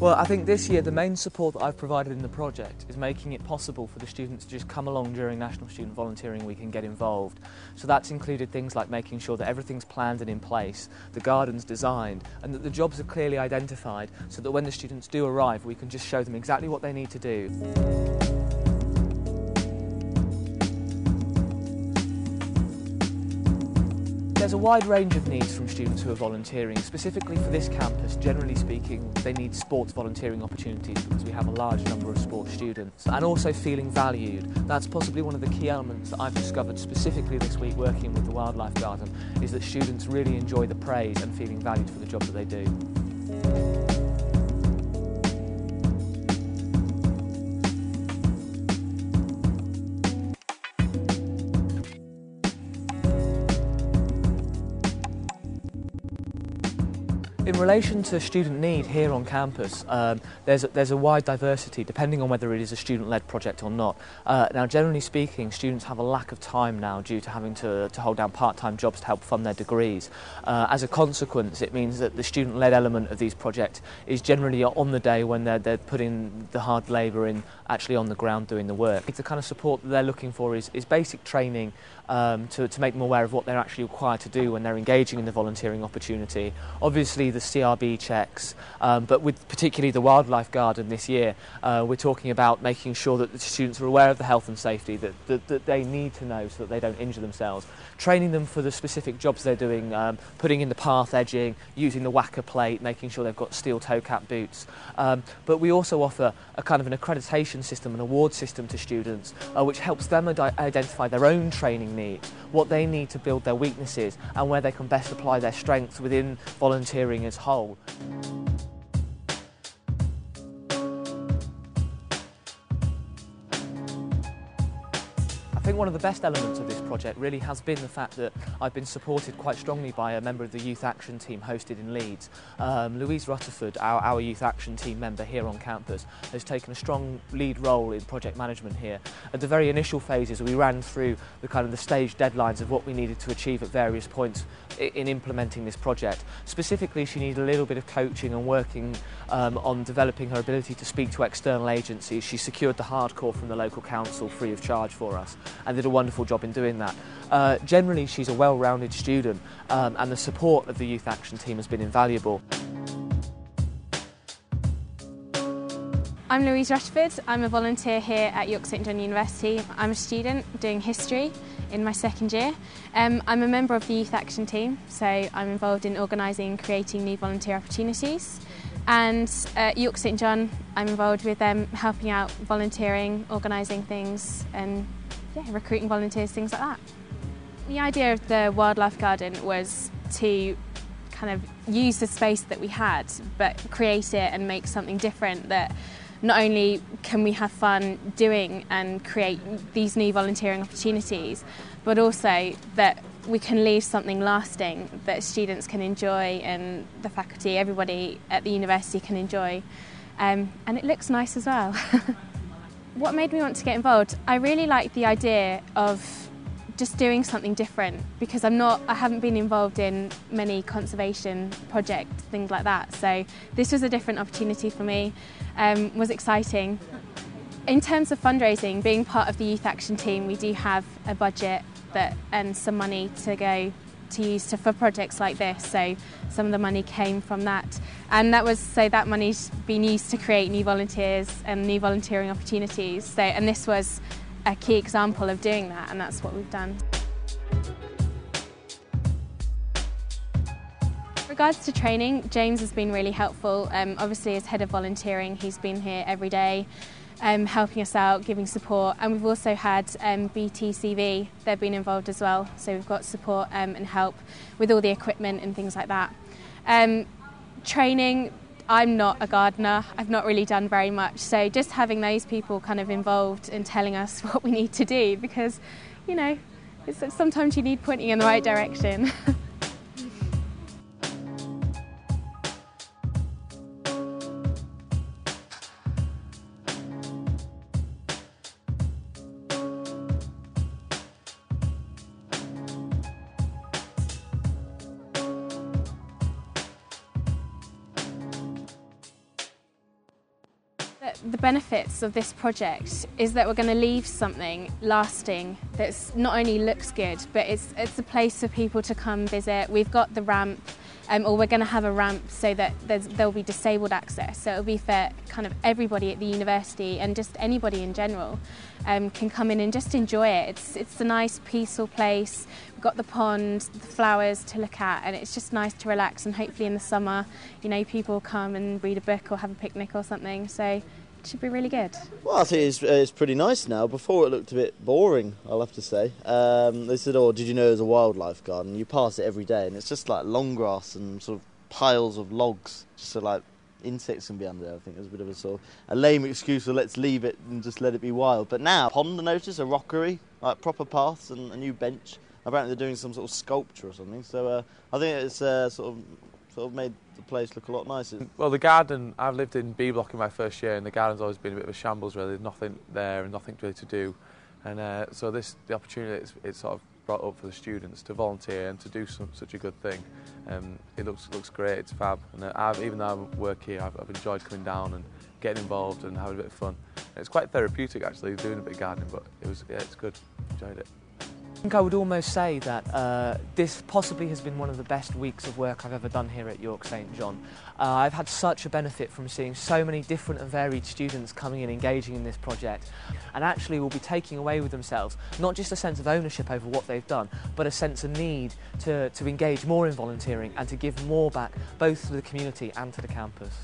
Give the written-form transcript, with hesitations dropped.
Well, I think this year the main support that I've provided in the project is making it possible for the students to just come along during National Student Volunteering Week and get involved. So that's included things like making sure that everything's planned and in place, the garden's designed, and that the jobs are clearly identified so that when the students do arrive we can just show them exactly what they need to do. There's a wide range of needs from students who are volunteering. Specifically for this campus, generally speaking, they need sports volunteering opportunities because we have a large number of sports students. And also feeling valued. That's possibly one of the key elements that I've discovered specifically this week working with the Wildlife Garden, is that students really enjoy the praise and feeling valued for the job that they do. In relation to student need here on campus, there's a wide diversity depending on whether it is a student-led project or not. Now, generally speaking, students have a lack of time now due to having to hold down part-time jobs to help fund their degrees. As a consequence, it means that the student-led element of these projects is generally on the day when they're putting the hard labour in, actually on the ground doing the work. The kind of support that they're looking for is basic training to make them aware of what they're actually required to do when they're engaging in the volunteering opportunity. Obviously the CRB checks, but with particularly the Wildlife Garden this year, we're talking about making sure that the students are aware of the health and safety that they need to know so that they don't injure themselves. Training them for the specific jobs they're doing, putting in the path edging, using the whacker plate, making sure they've got steel toe cap boots. But we also offer a kind of an accreditation system, an award system to students, which helps them identify their own training needs, what they need to build their weaknesses, and where they can best apply their strengths within volunteering as a whole. I think one of the best elements of this project really has been the fact that I've been supported quite strongly by a member of the Youth Action team hosted in Leeds. Louise Rutherford, our Youth Action team member here on campus, has taken a strong lead role in project management here. At the very initial phases, we ran through the stage deadlines of what we needed to achieve at various points in implementing this project. Specifically, she needed a little bit of coaching and working on developing her ability to speak to external agencies. She secured the hardcore from the local council free of charge for us and did a wonderful job in doing that. Generally, she's a well-rounded student and the support of the Youth Action team has been invaluable. I'm Louise Rushford. I'm a volunteer here at Yorkshire and Humber University. I'm a student doing history in my second year. I'm a member of the Youth Action team, so I'm involved in organising and creating new volunteer opportunities. And at Yorkshire and Humber, I'm involved with them helping out volunteering, organising things and recruiting volunteers, things like that. The idea of the Wildlife Garden was to kind of use the space that we had but create it and make something different, that not only can we have fun doing and create these new volunteering opportunities, but also that we can leave something lasting that students can enjoy and the faculty, everybody at the university can enjoy. And it looks nice as well. What made me want to get involved? I really like the idea of just doing something different, because I haven't been involved in many conservation projects, things like that. So this was a different opportunity for me, was exciting. In terms of fundraising, being part of the Youth Action team, we do have a budget and some money to use for projects like this. So some of the money came from that, and that money's been used to create new volunteers and new volunteering opportunities. So, and this was a key example of doing that, and that's what we've done. In regards to training, James has been really helpful. Obviously, as head of volunteering, he's been here every day, helping us out, giving support, and we've also had BTCV, they've been involved as well, so we've got support and help with all the equipment and things like that. Training, I'm not a gardener, I've not really done very much, so just having those people kind of involved and telling us what we need to do, because, you know, sometimes you need pointing in the right direction. the benefits of this project is that we're going to leave something lasting that's not only looks good, but it's a place for people to come visit. We've got the ramp, or we're going to have a ramp so that there'll be disabled access. So it'll be for kind of everybody at the university and just anybody in general can come in and just enjoy it. It's a nice, peaceful place. We've got the pond, the flowers to look at, and it's just nice to relax. And hopefully in the summer, you know, people come and read a book or have a picnic or something. So it should be really good. Well, I think it's pretty nice now. Before it looked a bit boring, I'll have to say. They said, "Oh, did you know there's a wildlife garden?" You pass it every day, and it's just like long grass and sort of piles of logs, just so like insects can be under there. I think there's a bit of a sort of a lame excuse for let's leave it and just let it be wild. But now, pond, I noticed, a rockery, like proper paths and a new bench. Apparently they're doing some sort of sculpture or something. So I think it's sort of made the place look a lot nicer. Well, the garden, I've lived in B block in my first year, and the garden's always been a bit of a shambles really. There's nothing there and nothing really to do. And so the opportunity it's sort of brought up for the students to volunteer and to do such a good thing. It looks great, it's fab. And even though I work here, I've enjoyed coming down and getting involved and having a bit of fun. And it's quite therapeutic actually, doing a bit of gardening, but it's good. Enjoyed it. I think I would almost say that this possibly has been one of the best weeks of work I've ever done here at York St John. I've had such a benefit from seeing so many different and varied students coming and engaging in this project, and actually will be taking away with themselves not just a sense of ownership over what they've done, but a sense of need to engage more in volunteering and to give more back both to the community and to the campus.